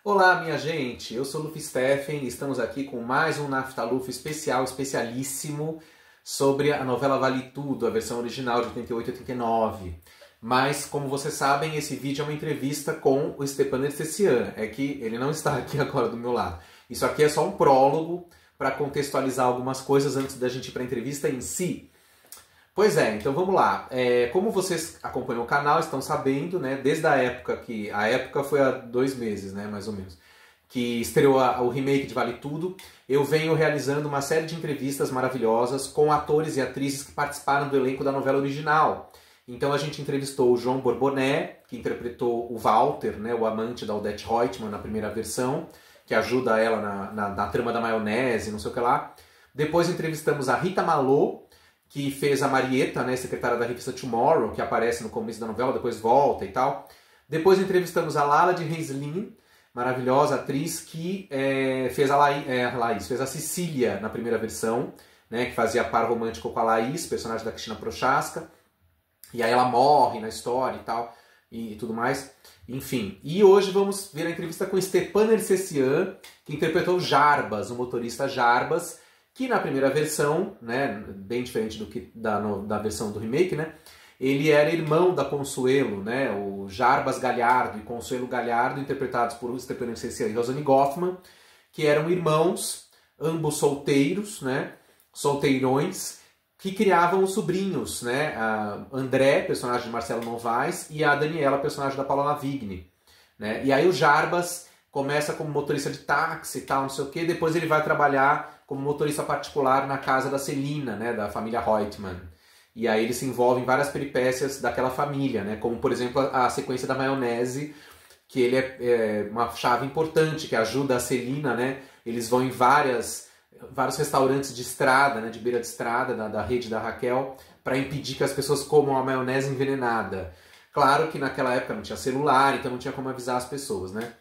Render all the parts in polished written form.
Olá, minha gente, eu sou Luffy Steffen e estamos aqui com mais um Naftaluf especial, especialíssimo, sobre a novela Vale Tudo, a versão original de 88 e 89. Mas, como vocês sabem, esse vídeo é uma entrevista com o Stepan Nercessian, é que ele não está aqui agora do meu lado. Isso aqui é só um prólogo para contextualizar algumas coisas antes da gente ir para a entrevista em si. Pois é, então vamos lá. Como vocês acompanham o canal, estão sabendo, né, desde a época que... A época foi há 2 meses, né, mais ou menos, que estreou o remake de Vale Tudo, eu venho realizando uma série de entrevistas maravilhosas com atores e atrizes que participaram do elenco da novela original. Então a gente entrevistou o João Borbonet, que interpretou o Walter, né, o amante da Odete Roitman na primeira versão, que ajuda ela na trama da maionese, não sei o que lá. Depois entrevistamos a Rita Malô, que fez a Marieta, né, secretária da revista Tomorrow, que aparece no começo da novela, depois volta e tal. Depois entrevistamos a Lala de Reislin, maravilhosa atriz, que fez a Laís, fez a Cecília na primeira versão, né, que fazia par romântico com a Laís, personagem da Cristina Prochaska. E aí ela morre na história e tal, e tudo mais. Enfim, e hoje vamos ver a entrevista com Stepan Nercessian, que interpretou Jarbas, o motorista Jarbas, que na primeira versão, né, bem diferente do que da versão do remake, né, ele era irmão da Consuelo, né, o Jarbas Galhardo e Consuelo Galhardo, interpretados por Stepan Nercessian e Rosane Goffman, que eram irmãos, ambos solteiros, né, solteirões, que criavam os sobrinhos, né, a André, personagem de Marcelo Novaes, e a Daniela, personagem da Paula Lavigne, né, e aí o Jarbas começa como motorista de táxi e tal, não sei o que, depois ele vai trabalhar como motorista particular na casa da Celina, né, da família Reutemann. E aí ele se envolve em várias peripécias daquela família, né, como por exemplo a sequência da maionese, que ele é uma chave importante, que ajuda a Celina, né, eles vão em vários restaurantes de estrada, né, de beira de estrada, da rede da Raquel, para impedir que as pessoas comam a maionese envenenada. Claro que naquela época não tinha celular, então não tinha como avisar as pessoas, né.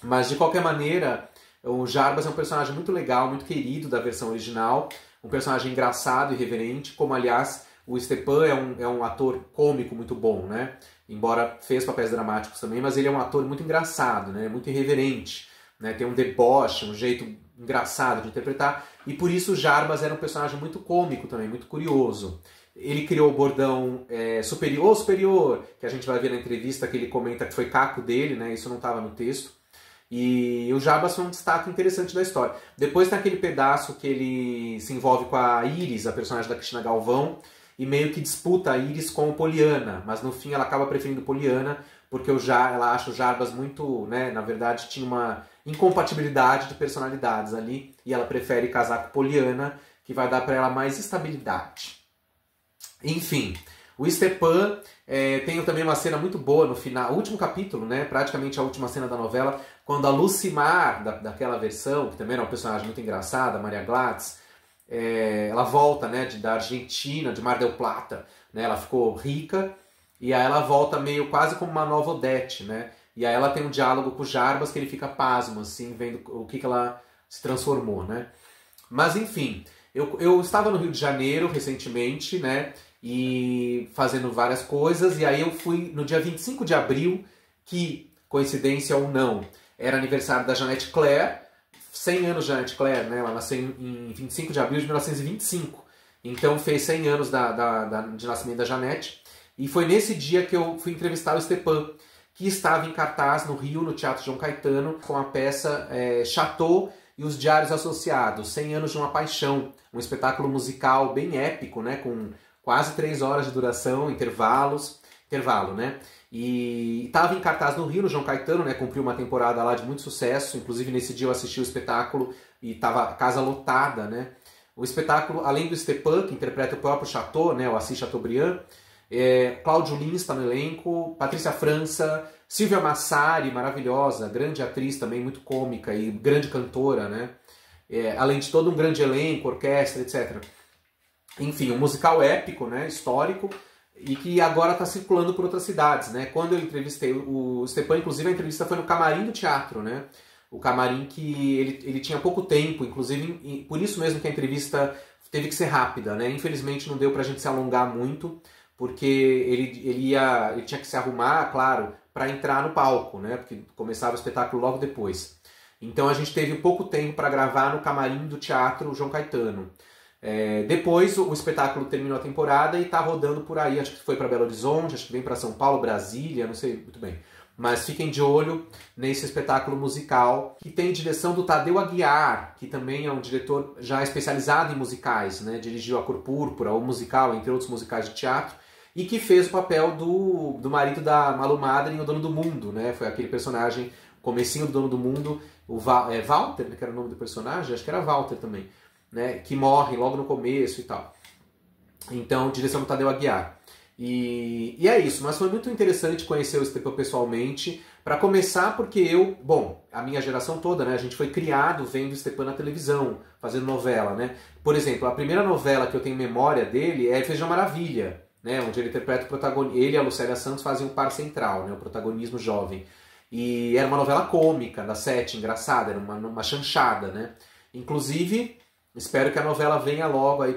Mas de qualquer maneira, o Jarbas é um personagem muito legal, muito querido da versão original, um personagem engraçado e irreverente, como aliás o Stepan é um ator cômico muito bom, né? Embora fez papéis dramáticos também, mas ele é um ator muito engraçado, né? Muito irreverente, né? Tem um deboche, um jeito engraçado de interpretar, e por isso o Jarbas era um personagem muito cômico também, muito curioso. Ele criou o bordão superior, que a gente vai ver na entrevista, que ele comenta que foi caco dele, né? Isso não estava no texto. E o Jarbas foi um destaque interessante da história. Depois tem aquele pedaço que ele se envolve com a Iris, a personagem da Cristina Galvão, e meio que disputa a Iris com o Poliana, mas no fim ela acaba preferindo Poliana, porque ela acha o Jarbas muito, né, na verdade tinha uma incompatibilidade de personalidades ali, e ela prefere casar com Poliana, que vai dar para ela mais estabilidade. Enfim, o Stepan tem também uma cena muito boa no final, o último capítulo, né, praticamente a última cena da novela, quando a Lucimar, daquela versão, que também era uma personagem muito engraçada, Maria Gladys, ela volta, né, da Argentina, de Mar del Plata, né, ela ficou rica, e aí ela volta meio quase como uma nova Odete, né, e aí ela tem um diálogo com o Jarbas que ele fica pasmo, assim, vendo o que ela se transformou, né. Mas enfim, eu estava no Rio de Janeiro recentemente, né, e fazendo várias coisas, e aí eu fui no dia 25 de abril, que, coincidência ou não, era aniversário da Jeanette Claire, 100 anos de Jeanette Claire, né? Ela nasceu em 25 de abril de 1925, então fez 100 anos de nascimento da Jeanette, e foi nesse dia que eu fui entrevistar o Stepan, que estava em cartaz no Rio, no Teatro João Caetano, com a peça Chateau e os Diários Associados, 100 anos de uma paixão, um espetáculo musical bem épico, né? Com quase 3 horas de duração, intervalo, né? E estava em cartaz no Rio, no João Caetano, né? Cumpriu uma temporada lá de muito sucesso, inclusive nesse dia eu assisti o espetáculo e estava a casa lotada, né? O espetáculo, além do Stepan, que interpreta o próprio Chateau, né? O Assis Chateaubriand, Cláudio Lins está no elenco, Patrícia França, Silvia Massari, maravilhosa, grande atriz também, muito cômica e grande cantora, né? Além de todo um grande elenco, orquestra, etc. Enfim, um musical épico, né, histórico, e que agora está circulando por outras cidades, né? Quando eu entrevistei o Stepan, inclusive a entrevista foi no camarim do teatro, né? O camarim que ele tinha pouco tempo, inclusive por isso mesmo que a entrevista teve que ser rápida, né? Infelizmente não deu pra gente se alongar muito, porque ele tinha que se arrumar, claro, para entrar no palco, né? Porque começava o espetáculo logo depois. Então a gente teve pouco tempo para gravar no camarim do Teatro João Caetano. Depois o espetáculo terminou a temporada e está rodando por aí, acho que foi para Belo Horizonte, acho que vem para São Paulo, Brasília, não sei muito bem. Mas fiquem de olho nesse espetáculo musical, que tem direção do Tadeu Aguiar, que também é um diretor já especializado em musicais, né? Dirigiu A Cor Púrpura, o musical, entre outros musicais de teatro, e que fez o papel do marido da Malu Mader em O Dono do Mundo, né? Foi aquele personagem, comecinho do Dono do Mundo, o Walter, né, que era o nome do personagem, acho que era Walter também, né? Que morre logo no começo e tal. Então, direção do Tadeu Aguiar. E é isso, mas foi muito interessante conhecer o Stepan pessoalmente, para começar porque a minha geração toda, né, a gente foi criado vendo o Stepan na televisão, fazendo novela, né? Por exemplo, a primeira novela que eu tenho memória dele é Feijão Maravilha, né, onde ele interpreta o protagonista, ele e a Lucélia Santos fazem o par central, né, o protagonismo jovem. E era uma novela cômica, da Sete, engraçada, era uma chanchada, né? Inclusive, espero que a novela venha logo aí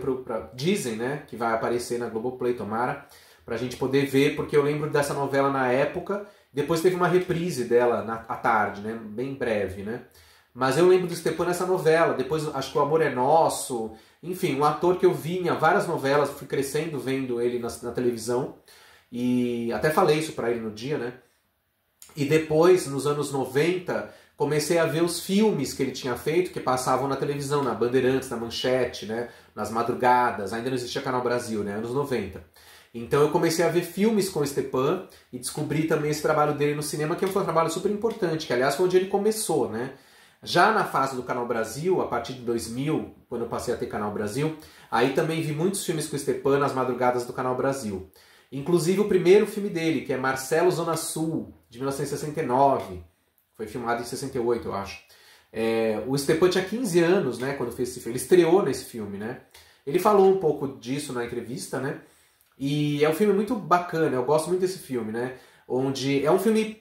dizem, né, que vai aparecer na Globoplay, tomara, pra gente poder ver, porque eu lembro dessa novela na época, depois teve uma reprise dela à tarde, né, bem breve, né. Mas eu lembro do Stepan nessa novela, depois acho que O Amor é Nosso, enfim, um ator que eu vi em várias novelas, fui crescendo vendo ele na televisão, e até falei isso pra ele no dia, né. E depois, nos anos 90, comecei a ver os filmes que ele tinha feito, que passavam na televisão, na Bandeirantes, na Manchete, né, nas madrugadas, ainda não existia Canal Brasil, né, anos 90. Então eu comecei a ver filmes com o Stepan e descobri também esse trabalho dele no cinema, que foi um trabalho super importante, que aliás foi onde ele começou, né? Já na fase do Canal Brasil, a partir de 2000, quando eu passei a ter Canal Brasil, aí também vi muitos filmes com o Stepan nas madrugadas do Canal Brasil. Inclusive o primeiro filme dele, que é Marcelo Zona Sul, de 1969, foi filmado em 68, eu acho. O Stepan tinha 15 anos, né, quando fez esse filme, ele estreou nesse filme, né? Ele falou um pouco disso na entrevista, né? E é um filme muito bacana, eu gosto muito desse filme, né? Onde é um filme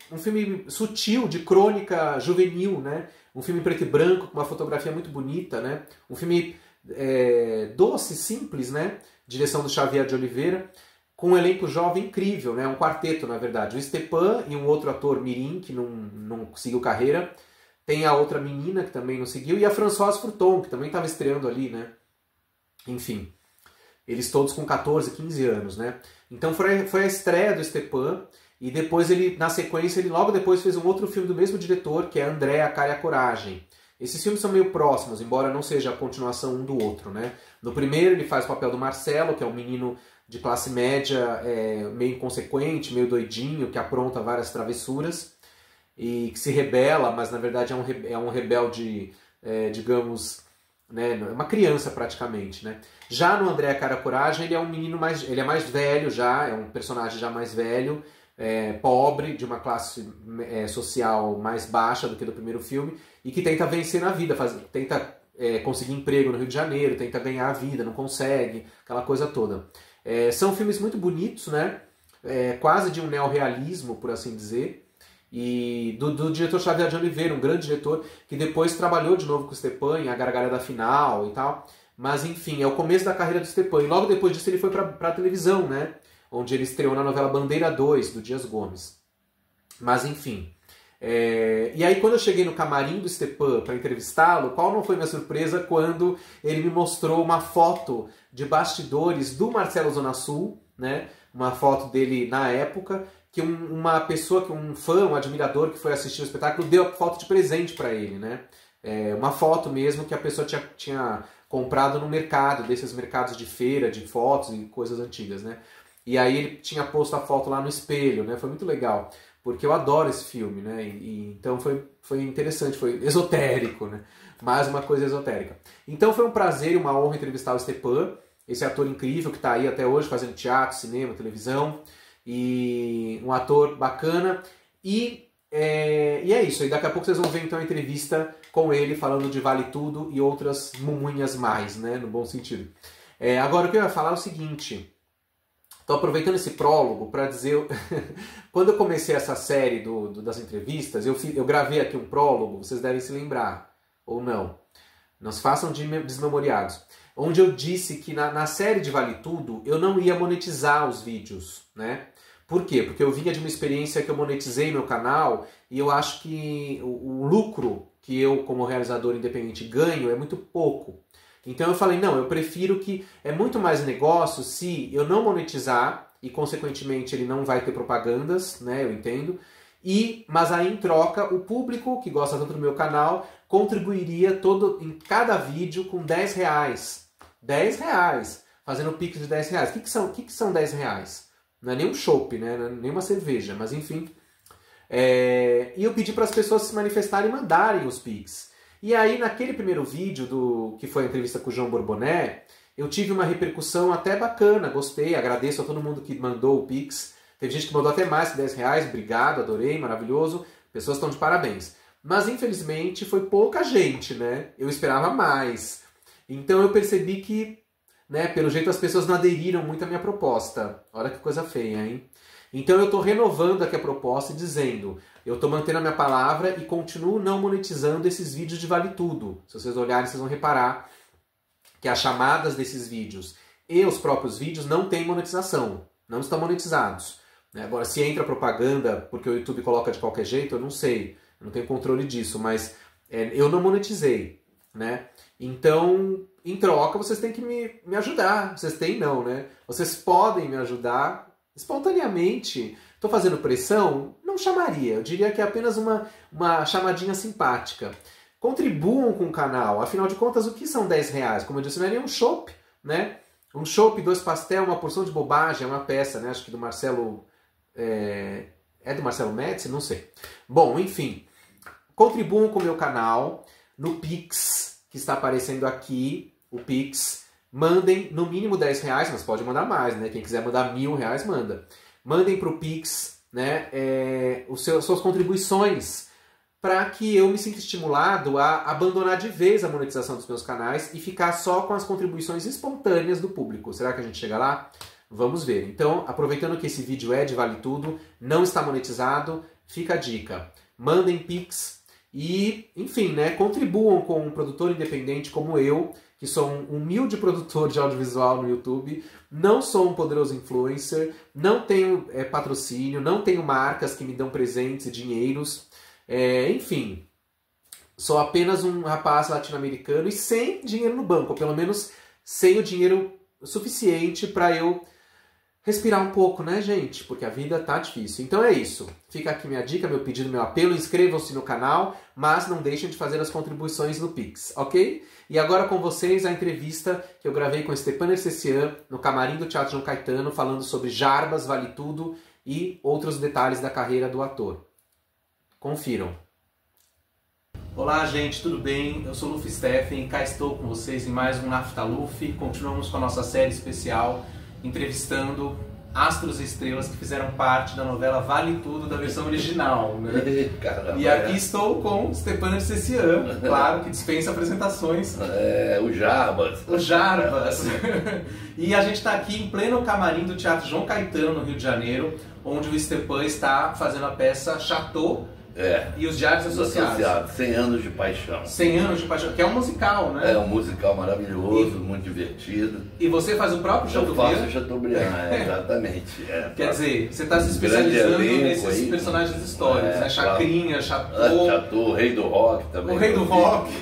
sutil, de crônica juvenil, né? Um filme preto e branco, com uma fotografia muito bonita, né? Um filme doce, simples, né? Direção do Xavier de Oliveira, com um elenco jovem incrível, né? Um quarteto, na verdade. O Stepan e um outro ator mirim, que não seguiu carreira. Tem a outra menina, que também não seguiu, e a Françoise Fruton, que também estava estreando ali, né? Enfim. Eles todos com 14, 15 anos, né? Então foi a estreia do Stepan, e depois na sequência, ele logo depois fez um outro filme do mesmo diretor, que é André, a Cara e a Coragem. Esses filmes são meio próximos, embora não seja a continuação um do outro, né? No primeiro ele faz o papel do Marcelo, que é um menino de classe média, meio inconsequente, meio doidinho, que apronta várias travessuras, e que se rebela, mas na verdade é um rebelde, digamos, né, é uma criança praticamente, né? Já no André Cara Coragem, ele é um menino ele é mais velho já, é um personagem já mais velho, pobre, de uma classe social mais baixa do que do primeiro filme, e que tenta vencer na vida, tenta conseguir emprego no Rio de Janeiro, tenta ganhar a vida, não consegue, aquela coisa toda. São filmes muito bonitos, né? Quase de um neorrealismo, por assim dizer, e do diretor Xavier de Oliveira, um grande diretor, que depois trabalhou de novo com o Stepan em A Gargalhada Final e tal. Mas enfim, é o começo da carreira do Stepan. E logo depois disso ele foi para a televisão, né? Onde ele estreou na novela Bandeira 2, do Dias Gomes. Mas enfim. E aí quando eu cheguei no camarim do Stepan para entrevistá-lo, qual não foi minha surpresa quando ele me mostrou uma foto de bastidores do Marcelo Zona Sul, né? Uma foto dele na época, que uma pessoa, um fã, um admirador que foi assistir o espetáculo deu a foto de presente para ele, né? Uma foto mesmo que a pessoa tinha comprado no mercado, desses mercados de feira, de fotos e coisas antigas, né? E aí ele tinha posto a foto lá no espelho, né? Foi muito legal, porque eu adoro esse filme, né? Então foi interessante, foi esotérico, né? Mais uma coisa esotérica. Então foi um prazer e uma honra entrevistar o Stepan, esse ator incrível que está aí até hoje fazendo teatro, cinema, televisão, e um ator bacana. E é isso, e daqui a pouco vocês vão ver então a entrevista com ele falando de Vale Tudo e outras mumunhas mais, né? No bom sentido. Agora o que eu ia falar é o seguinte. Estou aproveitando esse prólogo para dizer... Quando eu comecei essa série das entrevistas, eu gravei aqui um prólogo, vocês devem se lembrar, ou não. Não se façam desmemoriados. Onde eu disse que na série de Vale Tudo eu não ia monetizar os vídeos, né? Por quê? Porque eu vinha de uma experiência que eu monetizei meu canal e eu acho que o lucro que eu, como realizador independente, ganho é muito pouco. Então eu falei, não, eu prefiro que é muito mais negócio se eu não monetizar e, consequentemente, ele não vai ter propagandas, né, eu entendo, mas aí, em troca, o público que gosta tanto do meu canal contribuiria em cada vídeo com R$10. R$10, fazendo pix de R$10. O que são R$10? Não é nem um chopp, né? Não é nem uma cerveja, mas enfim. E eu pedi para as pessoas se manifestarem e mandarem os pix. E aí, naquele primeiro vídeo, que foi a entrevista com o João Borbonet, eu tive uma repercussão até bacana, gostei, agradeço a todo mundo que mandou o pix. Teve gente que mandou até mais que R$10, obrigado, adorei, maravilhoso. Pessoas estão de parabéns. Mas, infelizmente, foi pouca gente, né? Eu esperava mais. Então eu percebi que, né, pelo jeito as pessoas não aderiram muito à minha proposta. Olha que coisa feia, hein? Então eu estou renovando aqui a proposta e dizendo, eu estou mantendo a minha palavra e continuo não monetizando esses vídeos de Vale Tudo. Se vocês olharem, vocês vão reparar que as chamadas desses vídeos e os próprios vídeos não têm monetização, não estão monetizados. Agora, se entra propaganda porque o YouTube coloca de qualquer jeito, eu não sei, eu não tenho controle disso, mas eu não monetizei, né? Então, em troca, vocês têm que me ajudar. Vocês têm não, né? Vocês podem me ajudar espontaneamente. Estou fazendo pressão? Não chamaria. Eu diria que é apenas uma chamadinha simpática. Contribuam com o canal. Afinal de contas, o que são R$10? Como eu disse, não é nem um chopp, né? Um chopp, 2 pastel, uma porção de bobagem, é uma peça, né? Acho que do Marcelo... É do Marcelo Médici? Não sei. Bom, enfim. Contribuam com o meu canal no Pix, que está aparecendo aqui, o Pix. Mandem no mínimo R$10, mas pode mandar mais, né? Quem quiser mandar R$1.000, manda. Mandem para o Pix, né, suas contribuições para que eu me sinta estimulado a abandonar de vez a monetização dos meus canais e ficar só com as contribuições espontâneas do público. Será que a gente chega lá? Vamos ver. Então, aproveitando que esse vídeo é de Vale Tudo, não está monetizado, fica a dica. Mandem Pix e, enfim, né, contribuam com um produtor independente como eu, que sou um humilde produtor de audiovisual no YouTube, não sou um poderoso influencer, não tenho patrocínio, não tenho marcas que me dão presentes e dinheiros, enfim, sou apenas um rapaz latino-americano e sem dinheiro no banco, ou pelo menos sem o dinheiro suficiente para eu respirar um pouco, né, gente? Porque a vida tá difícil. Então é isso. Fica aqui minha dica, meu pedido, meu apelo. Inscrevam-se no canal, mas não deixem de fazer as contribuições no Pix, ok? E agora com vocês a entrevista que eu gravei com Stepan Ercecian no camarim do Teatro João Caetano, falando sobre Jarbas, Vale Tudo e outros detalhes da carreira do ator. Confiram. Olá, gente, tudo bem? Eu sou Luffy Steffen e cá estou com vocês em mais um Naftaluf. Continuamos com a nossa série especial entrevistando astros e estrelas que fizeram parte da novela Vale Tudo, da versão original, né? Caramba, e aqui estou com Stepan Ercecian, claro, que dispensa apresentações. O Jarbas. O Jarbas. E a gente está aqui em pleno camarim do Teatro João Caetano, no Rio de Janeiro, onde o Stepan está fazendo a peça Chateau e os Diários Associados. 100 anos de paixão. 100 anos de paixão, que é um musical, né? É um musical maravilhoso, muito divertido. E você faz o próprio Chateaubriand? Eu faço o Chateaubriand, exatamente. Quer dizer, você está se especializando nesses personagens históricos, né? Chacrinha, Chateau... Chateau, o Rei do Rock também. O Rei do Rock.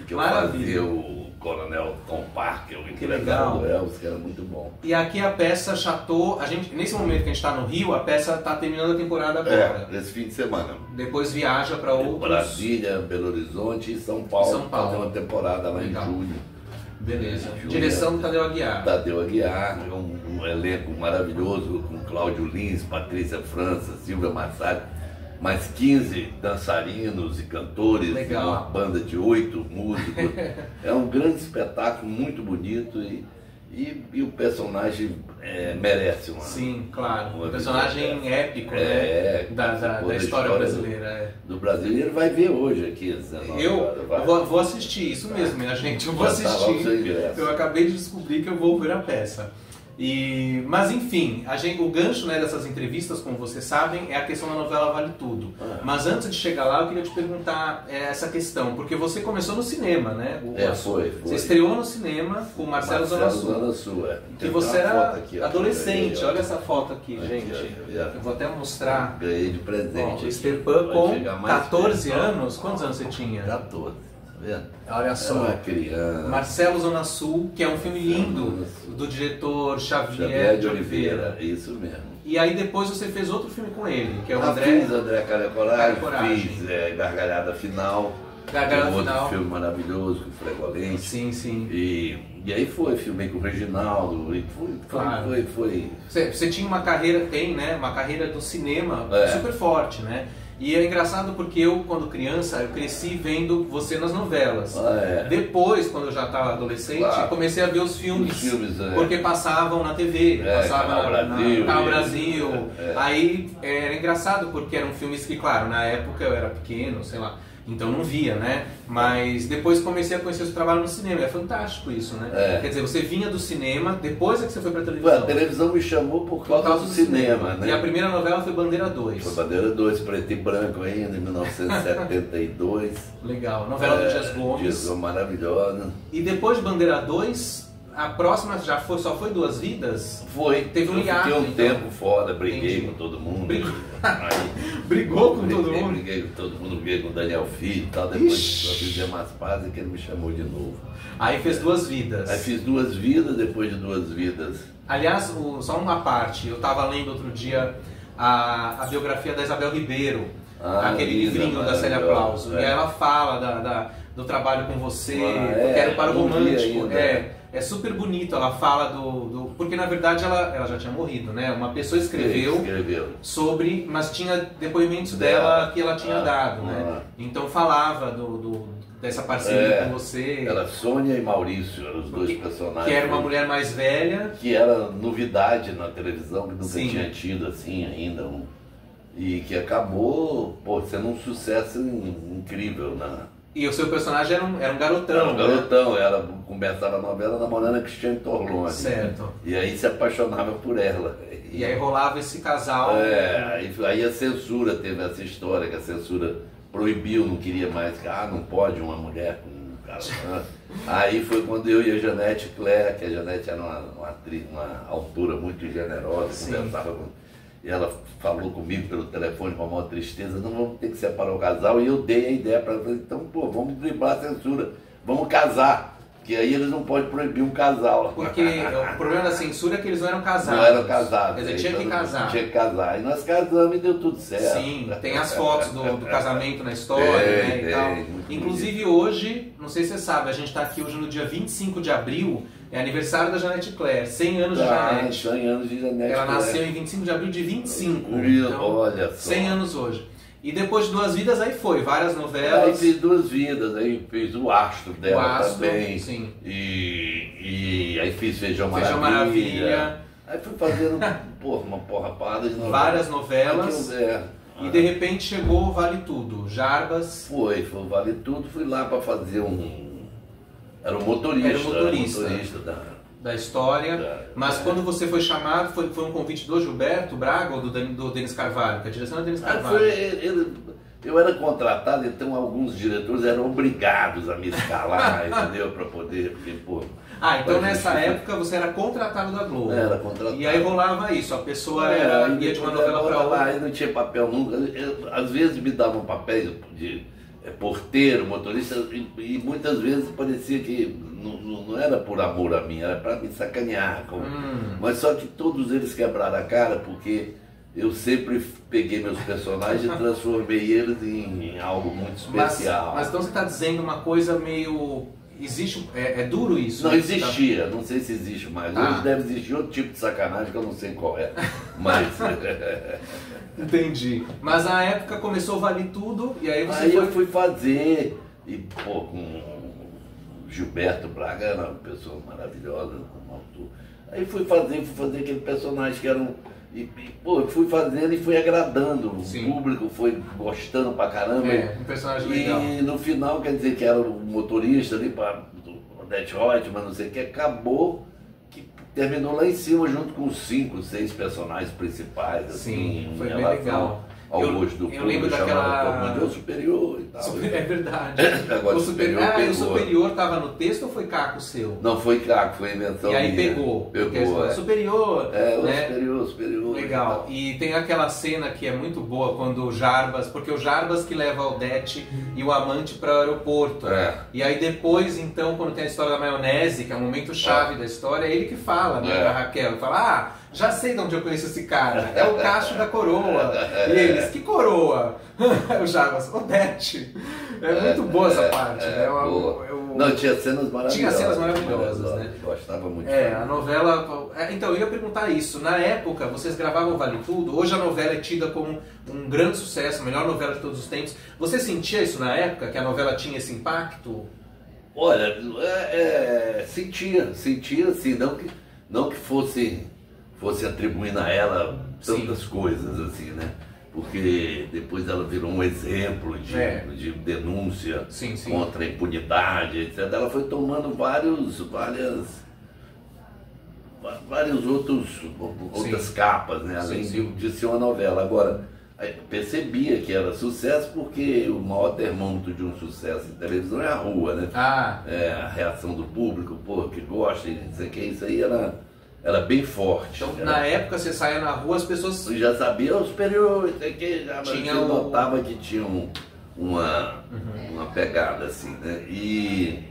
Que eu Maravilha. fazia o Coronel Tom Parker, o Que legal. do Elvis, que era muito bom. E aqui a peça Chateau, nesse momento que a gente está no Rio, a peça está terminando a temporada agora. Esse fim de semana. Depois viaja para outros... Brasília, Belo Horizonte e São Paulo. São Paulo. Fazer uma temporada lá Legal. em julho. Beleza. Direção do Tadeu Aguiar. Tadeu Aguiar, um elenco maravilhoso com Cláudio Lins, Patrícia França, Silvia Massari, mais 15 dançarinos e cantores, Legal. Uma banda de 8 músicos. É um grande espetáculo, muito bonito e o personagem merece uma... Sim, claro. Uma Um personagem épico, né? Da história brasileira. Do Brasil. E ele vai ver hoje aqui. Eu vou assistir, isso mesmo, minha gente. Eu vou assistir. Eu acabei de descobrir que eu vou ver a peça. Mas enfim, o gancho, né, dessas entrevistas, como vocês sabem, é a questão da novela Vale Tudo. Mas antes de chegar lá, eu queria te perguntar essa questão, porque você começou no cinema, né? Foi. Você estreou no cinema com Marcelo Zona Sul. Que você era aqui, adolescente. Olha essa foto aqui, gente. Eu vou até mostrar. Ganhei de presente. Estepan com 14 anos. Quantos anos você tinha? 14. Vendo? Olha só, uma criança. Marcelo Zona Sul, que é um filme lindo do diretor Xavier de Oliveira. Isso mesmo. E aí depois você fez outro filme com ele, que é o André. Fiz André Cara Coragem, fiz Gargalhada Final. Outro filme maravilhoso com o Fregolente. Sim. E aí filmei com o Reginaldo. E foi. Você tinha uma carreira, uma carreira do cinema super forte, né? E é engraçado porque eu, quando criança, eu cresci vendo você nas novelas. Depois, quando eu já estava adolescente, comecei a ver os filmes porque passavam na TV, passavam na Canal Brasil. Aí era engraçado porque eram filmes que, claro, na época eu era pequeno, sei lá, então não via, né? Mas depois comecei a conhecer o seu trabalho no cinema. É fantástico isso, né? Quer dizer, você vinha do cinema, depois é que você foi pra televisão. A televisão me chamou por causa do cinema, né? E a primeira novela foi Bandeira 2. Foi Bandeira 2, preto e branco ainda, em 1972. Legal. Novela do Dias Gomes. Dias Gomes, maravilhosa. E depois de Bandeira 2, a próxima só foi Duas Vidas? Foi. Teve um hiato, fiquei um tempo fora, briguei com todo mundo. Brigou com todo mundo? Briguei com todo mundo, briguei com o Daniel Filho e tal. Depois nós fizemos umas pazes que ele me chamou de novo. Aí fez Duas Vidas. Aí fiz Duas Vidas, depois de Duas Vidas. Aliás, só uma parte, eu estava lendo outro dia a biografia da Isabel Ribeiro, aquele livrinho da Célia Aplauso. E aí ela fala do trabalho com você, porque era o Par Romântico. É super bonito, ela fala porque na verdade ela já tinha morrido, né? Uma pessoa escreveu sobre, mas tinha depoimentos dela que ela tinha dado, né? Então falava dessa parceria com você. Era Sônia e Maurício, eram os dois personagens. Que era uma mulher mais velha. Que era novidade na televisão, que nunca tinha tido assim ainda. E que acabou sendo um sucesso incrível, né? E o seu personagem era um garotão. Era um garotão, ela começava a novela namorando a Cristiane Torlone. Certo. E aí se apaixonava por ela. E aí rolava esse casal. Aí a censura teve essa história, que a censura proibiu, não queria mais, não pode uma mulher com um cara. Aí foi quando eu e a Janete Claire, que a Janete era uma atriz, uma autora muito generosa, conversava com. E ela falou comigo pelo telefone com a maior tristeza, não vamos ter que separar o casal. E eu dei a ideia para ela, então, vamos driblar a censura, vamos casar. Porque aí eles não podem proibir um casal. Porque o problema da censura é que eles não eram casados. Não eram casados. Quer dizer, tinha que casar. Tinha que casar. E nós casamos e deu tudo certo. Sim, tem as fotos do casamento na história, né, e tal. Inclusive hoje, não sei se você sabe, a gente está aqui hoje no dia 25 de abril, é aniversário da Janete Claire, 100 anos de Janete. 100 anos de Janete. Ela nasceu em 25 de abril de 25. Então, olha só. 100 anos hoje. E depois de Duas Vidas, aí foi, várias novelas. Aí fiz Duas Vidas, aí fiz o Astro dela também. Sim. E aí fiz Feijão Maravilha. Aí fui fazendo uma porrapada de novelas. Várias novelas. E de repente chegou Vale Tudo, Jarbas. Foi o Vale Tudo, fui lá para fazer Era um motorista. Era o motorista da história. Mas quando você foi chamado, foi um convite do Gilberto Braga ou do Denis Carvalho? Que a direção é Denis Carvalho. Eu era contratado, então alguns diretores eram obrigados a me escalar, entendeu? Para poder. Então nessa época você era contratado da Globo. Era contratado. E aí rolava isso, a pessoa ia de uma novela para outra. Aí não tinha papel nunca. Às vezes me davam papéis de porteiro, motorista, e muitas vezes parecia que não era por amor a mim, era para me sacanear. Mas só que todos eles quebraram a cara, porque eu sempre peguei meus personagens e transformei eles em algo muito especial. Mas então você está dizendo uma coisa meio... Existe, é duro isso? Não existia, não sei se existe mais. Hoje deve existir outro tipo de sacanagem que eu não sei qual é. Mas... Entendi. Mas na época começou a Vale Tudo e aí você eu fui fazer com Gilberto Braga, era uma pessoa maravilhosa, aí fui fazer aquele personagem que era fui fazendo e fui agradando. O público foi gostando pra caramba. Um personagem legal. E no final, quer dizer que era o motorista ali para Odete Reutemann, não sei o que, acabou que terminou lá em cima junto com os 5, 6 personagens principais, assim, sim, foi em bem relação legal. ao gosto do eu lembro público, daquela... chamado o Superior e tal. É verdade. Agora o o Superior o pegou. Superior estava no texto ou foi caco seu? Não foi Caco, foi invenção E aí minha. pegou. Pegou, O Superior, o né? Superior. Legal. E tem aquela cena que é muito boa quando o Jarbas, porque o Jarbas que leva a Odete e o amante para o aeroporto. E aí depois, então, quando tem a história da maionese, que é um momento chave da história, é ele que fala, né, pra Raquel, fala, já sei de onde eu conheço esse cara, é o Cacho da Coroa. E eles, que coroa? O Jarbas, Odete. É muito boa essa parte, né? Não, tinha cenas maravilhosas. Tinha cenas maravilhosas, né? Gostava muito. A novela... Então, eu ia perguntar isso. Na época, vocês gravavam Vale Tudo. Hoje a novela é tida como um grande sucesso, a melhor novela de todos os tempos. Você sentia isso na época, que a novela tinha esse impacto? Olha, sentia assim, não que fosse atribuindo a ela tantas coisas assim, né? Porque depois ela virou um exemplo de denúncia contra a impunidade, etc. Ela foi tomando outras capas, né? Além de ser uma novela. Agora, percebia que era sucesso porque o maior termômetro de um sucesso em televisão é a rua, né? É a reação do público, que gosta, não sei o que, isso aí era bem forte. Então, na época, você saía na rua, as pessoas... Já sabia o Superior, você notava que tinha uma pegada assim, né? E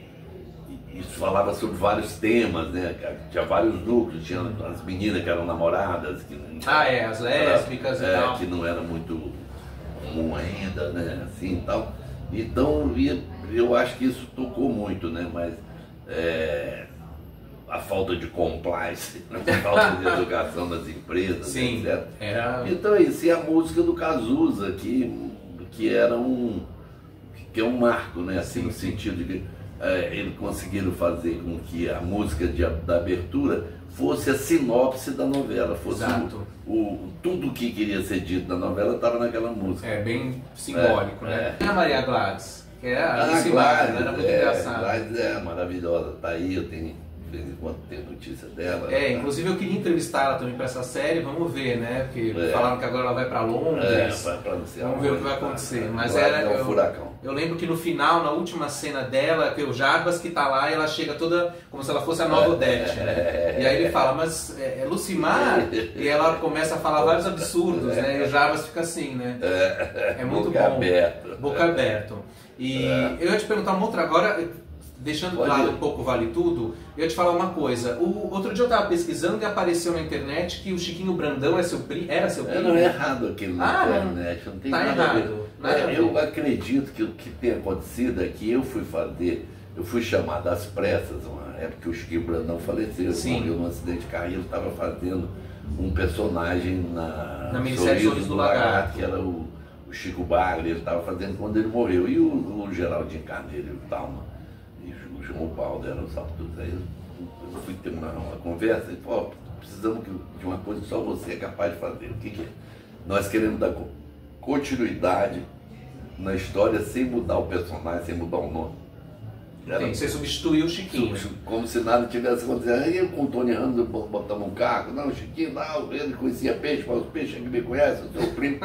isso falava sobre vários temas, né? Tinha vários núcleos, tinha as meninas que eram namoradas, as lésbicas e tal. Que não era muito comum ainda, né? Assim e tal. Então, eu acho que isso tocou muito, né? Mas a falta de compliance, a falta de educação das empresas, etc. Então é isso, e a música do Cazuza, que é um marco, né? Assim, no sentido de que eles conseguiram fazer com que a música da abertura fosse a sinopse da novela, fosse tudo o que queria ser dito na novela estava naquela música. É bem simbólico, né? E a Maria Gladys, que é a Gladys, né? Era muito engraçada. Gladys é maravilhosa, tá aí, eu tenho... De vez em quando tem notícia dela. Inclusive eu queria entrevistar ela também para essa série, vamos ver, né? Porque falaram que agora ela vai para Londres. Vamos ver o que vai acontecer. Mas um furacão. Eu lembro que no final, na última cena dela, que o Jarbas que tá lá e ela chega toda como se ela fosse a nova Odete, né? E aí ele fala, mas é Lucimar? E ela começa a falar vários absurdos, né? E o Jarbas fica assim, né? É muito boca bom. Aberta. Boca aberta. E eu ia te perguntar uma outra agora. Deixando de lado um pouco Vale Tudo, eu ia te falar uma coisa. Outro dia eu estava pesquisando e apareceu na internet que o Chiquinho Brandão era seu primo. Não é errado aquilo na internet, não tem nada a ver. Eu acredito que o que tem acontecido é que eu fui chamado às pressas, uma época que o Chiquinho Brandão faleceu, morreu num acidente de carro, e ele estava fazendo um personagem na Sorriso do Lagarto, que era o Chico Bagre, ele estava fazendo quando ele morreu, e o Geraldinho Carneiro e o Talma. O João Paulo eram os autores. Aí eu fui ter uma conversa e falei, precisamos de uma coisa que só você é capaz de fazer. O que é? Nós queremos dar continuidade na história sem mudar o personagem, sem mudar o nome. Você substituiu o Chiquinho. Como se nada tivesse acontecido. Aí eu com o Tony Ramos botamos um carro. Não, o Chiquinho, não, ele conhecia peixe, mas os peixes que me conhecem, o seu primo.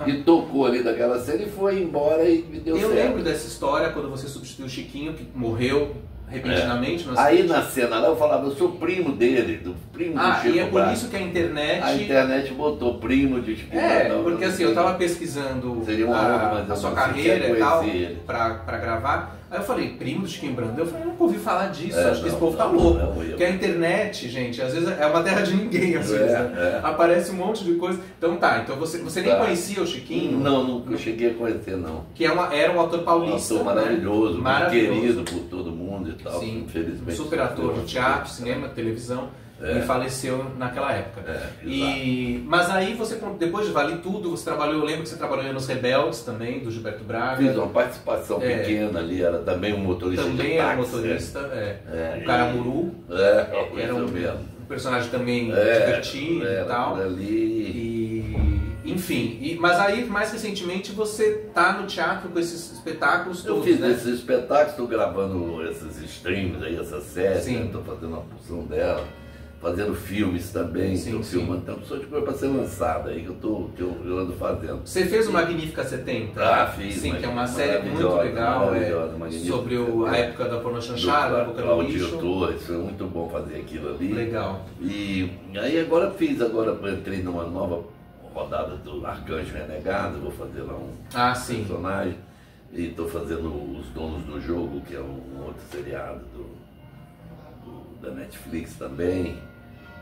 E tocou ali daquela cena e foi embora e me deu certo. Eu lembro dessa história quando você substituiu o Chiquinho, que morreu repentinamente. Aí na cena lá eu falava, eu sou primo dele, do primo do Chico. E é por isso que a internet botou primo de Chico. Porque assim, eu estava pesquisando a sua carreira e tal, para gravar. Aí eu falei, primo do Chiquinho Brandão? Eu falei, eu nunca ouvi falar disso, acho que esse povo tá louco. Porque a internet, gente, às vezes é uma terra de ninguém, às vezes, né? Aparece um monte de coisa. Então então você nem conhecia o Chiquinho? Não, nunca cheguei a conhecer, não. Que era um ator paulista. Um ator maravilhoso, muito querido por todo mundo e tal. Sim, infelizmente. Um super ator de teatro, cinema, televisão. E faleceu naquela época. Mas aí você, depois de Vale Tudo, você trabalhou, eu lembro que você trabalhou nos Rebeldes também, do Gilberto Braga. Fiz uma participação pequena ali, era também um motorista de táxi. Também era motorista, o Caramuru. Era um personagem também divertido e tal. Enfim, mas aí mais recentemente você tá no teatro com esses espetáculos todos, Eu fiz esses espetáculos, estou gravando esses streams aí, essa série, estou fazendo uma porção dela. fazendo filmes também, Sim, estou filmando, então sou de coisa para ser lançada aí que eu ando fazendo. Você fez o Magnífica 70? Ah, fiz. Sim, que é uma série muito legal, sobre a época da pornochanchada, da boca do lixo. Torres, foi muito bom fazer aquilo ali. Legal. E aí agora entrei numa nova rodada do Arcanjo Renegado, vou fazer lá um personagem. E estou fazendo Os Donos do Jogo, que é um outro seriado da Netflix também,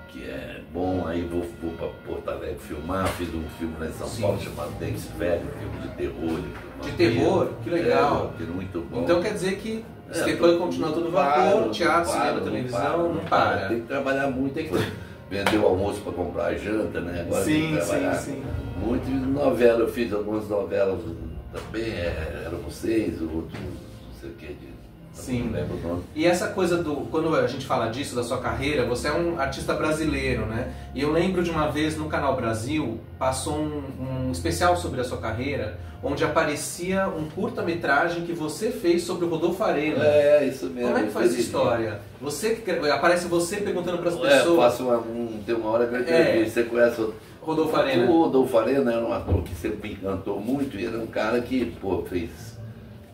que é bom. Aí vou para Porto Alegre filmar, fiz um filme lá em São Paulo chamado Dente Velho, um filme de terror. De terror? Que legal. É muito bom. Então quer dizer que Stepan continua todo vapor, teatro, cinema, televisão, não para. Tem que trabalhar muito, tem que vender o almoço para comprar a janta, né? Agora tem que trabalhar muito. Novela, eu fiz algumas novelas também, Eram Vocês, o outro, não sei o que, sim. Não lembro o nome. E essa coisa quando a gente fala disso, da sua carreira, você é um artista brasileiro, né? E eu lembro de uma vez no Canal Brasil, passou um especial sobre a sua carreira, onde aparecia um curta-metragem que você fez sobre o Rodolfo Arena. É, isso mesmo. Como é que foi essa história? Aparece você perguntando para as pessoas. Tem uma hora que eu entrevista, você conhece Rodolfo Arena. O Rodolfo Arena era um ator que sempre me encantou muito, e era um cara que, fez...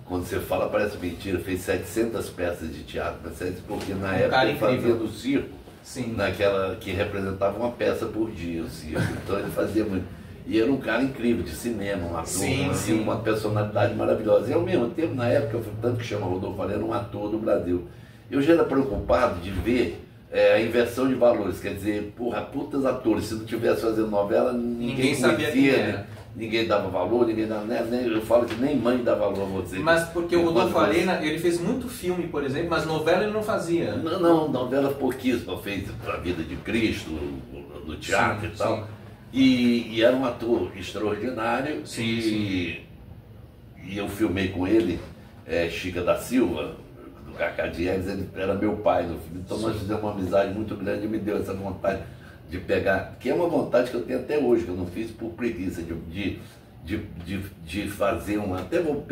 Quando você fala parece mentira, fez 700 peças de teatro, porque na época ele fazia do circo, naquela que representava uma peça por dia, o circo. Então ele fazia muito. E era um cara incrível, de cinema, um ator, uma personalidade maravilhosa. E ao mesmo tempo, na época, tanto que chama Rodolfo Arena, um ator do Brasil. Eu já era preocupado de ver a inversão de valores, quer dizer, putas atores, se não tivesse fazendo novela, ninguém sabia quem era. Né? Ninguém dava valor, ninguém dava, eu falo que nem mãe dá valor a você. Mas porque o Rodolfo Arena, ele fez muito filme, por exemplo, mas novela ele não fazia. Não, novela pouquíssima, fez A Vida de Cristo, no teatro e tal. E era um ator extraordinário. E eu filmei com ele, Chica da Silva, do Cacá Diegues, ele era meu pai no filme. Então nós fizemos uma amizade muito grande e me deu essa vontade de pegar, que é uma vontade que eu tenho até hoje, que eu não fiz por preguiça, de fazer até vou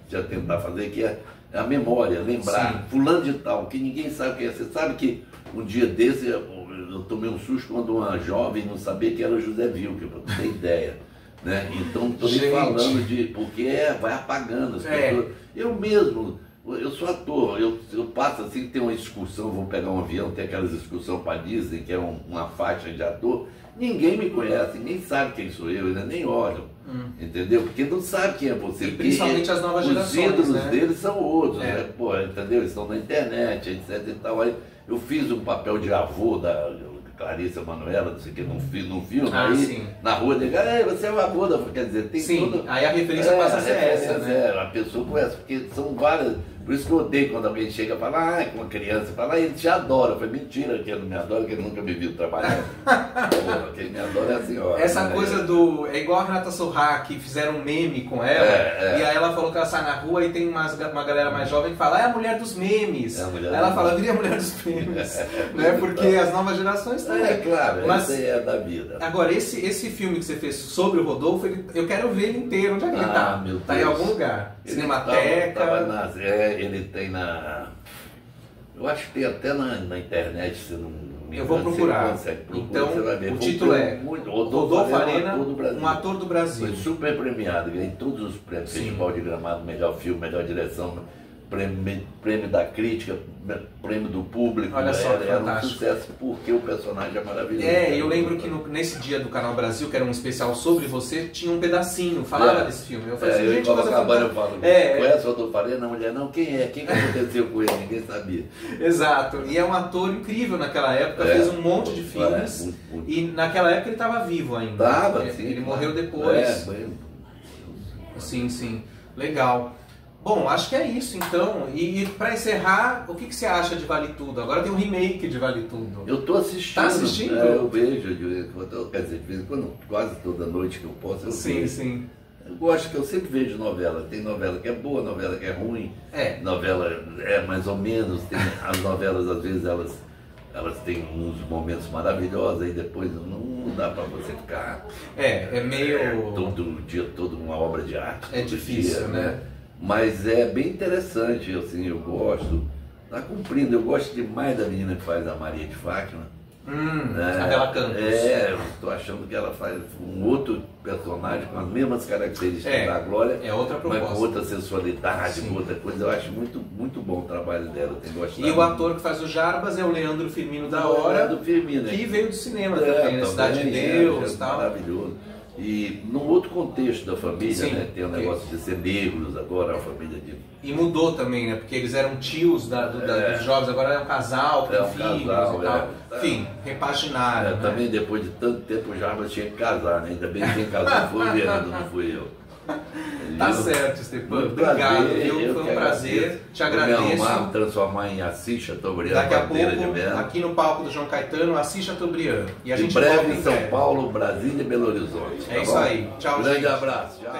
já tentar fazer, que é a memória, lembrar, fulano de tal, que ninguém sabe o que é. Você sabe que um dia desse eu tomei um susto quando uma jovem não sabia que era José Wilker, para não ter ideia. Né? Então estou me falando porque vai apagando as pessoas. Eu mesmo, eu sou ator, eu passo assim, tem uma excursão, vou pegar um avião, tem aquelas excursões para Disney, que é uma faixa de ator, ninguém me conhece, nem sabe quem sou eu, ainda nem olham, entendeu? Porque não sabe quem é você. E principalmente as novas gerações, os ídolos deles são outros, né? Pô, entendeu? Eles estão na internet, etc e tal. Aí eu fiz um papel de avô da Clarice Manoela, não sei o que, num filme, aí na rua, você é o avô da... Quer dizer, tem tudo... aí a referência passa a ser essa, né? A pessoa conhece, porque são várias... Por isso que eu odeio quando alguém chega e fala, com uma criança, fala, ele te adora. Eu falei, mentira, que ele não me adora, que ele nunca me viu trabalhando. Quem me adora é a senhora. Essa coisa é igual a Renata Sorrah, que fizeram um meme com ela, e aí ela falou que ela sai na rua e tem uma galera mais jovem que fala, é a mulher dos memes. Aí ela fala, viria a mulher dos memes. Né? Porque as novas gerações também. Claro, mas isso é da vida. Agora, esse filme que você fez sobre o Rodolfo, eu quero ver ele inteiro. Onde é que ele tá? Meu Deus. Tá em algum lugar? Cinemateca? Ele tem eu acho que tem até na internet, se não me engano. Eu vou procurar. Então, você vai ver. O título é Rodolfo Arena, um ator do Brasil. Foi super premiado, ganhei todos os prêmios, Festival de Gramado, melhor filme, melhor direção, prêmio da crítica, prêmio do público. Olha só, era um sucesso porque o personagem é maravilhoso. Eu lembro que nesse dia do Canal Brasil, que era um especial sobre você, tinha um pedacinho, falava desse filme. Eu falei assim, gente, eu falo, conhece o Rodolfo Arena? A mulher, não, quem é? Quem que aconteceu com ele? Ninguém sabia. Exato, e é um ator incrível naquela época, fez um monte de filmes, e naquela época ele estava vivo ainda. Ele morreu depois. Sim, legal. Bom, acho que é isso então. E para encerrar, o que você acha de Vale Tudo? Agora tem um remake de Vale Tudo. Eu tô assistindo. Tá assistindo? Eu vejo, quer dizer, de vez em quando, quase toda noite que eu posso, eu vejo. Sim. Eu gosto, que eu sempre vejo novela. Tem novela que é boa, novela que é ruim. Novela é mais ou menos. Tem as novelas, às vezes, elas têm uns momentos maravilhosos, aí depois não dá para você ficar... É meio... todo dia, toda uma obra de arte. É difícil, né? Mas é bem interessante, assim, eu gosto. Tá cumprindo, eu gosto demais da menina que faz a Maria de Fátima. A Bela Campos. Eu tô achando que ela faz um outro personagem com as mesmas características da Glória, é outra proposta, mas com outra sensualidade, com outra coisa. Eu acho muito, muito bom o trabalho dela, eu tenho gostado. E o ator que faz o Jarbas é o Leandro Firmino da Hora, que veio do cinema também, na Cidade de Deus e tal. Maravilhoso. E num outro contexto da família, né? Tem o negócio de ser negros agora, a família de... E mudou também, né? Porque eles eram tios dos jovens, agora é um casal, tem filhos e tal. Enfim, repaginaram. Né? Também depois de tanto tempo o Jarbas tinha que casar, né? Ainda bem que quem casou foi o Leandro, não fui eu. Tá certo, Stepan. Obrigado, viu? Foi um prazer. Te agradeço. Me transformar em Assis Chateaubriand. Daqui a pouco, aqui no palco do João Caetano, Assis Chateaubriand. E a gente em breve em São Paulo, Brasília e Belo Horizonte. É isso aí. Tchau, gente. Grande abraço. Tchau.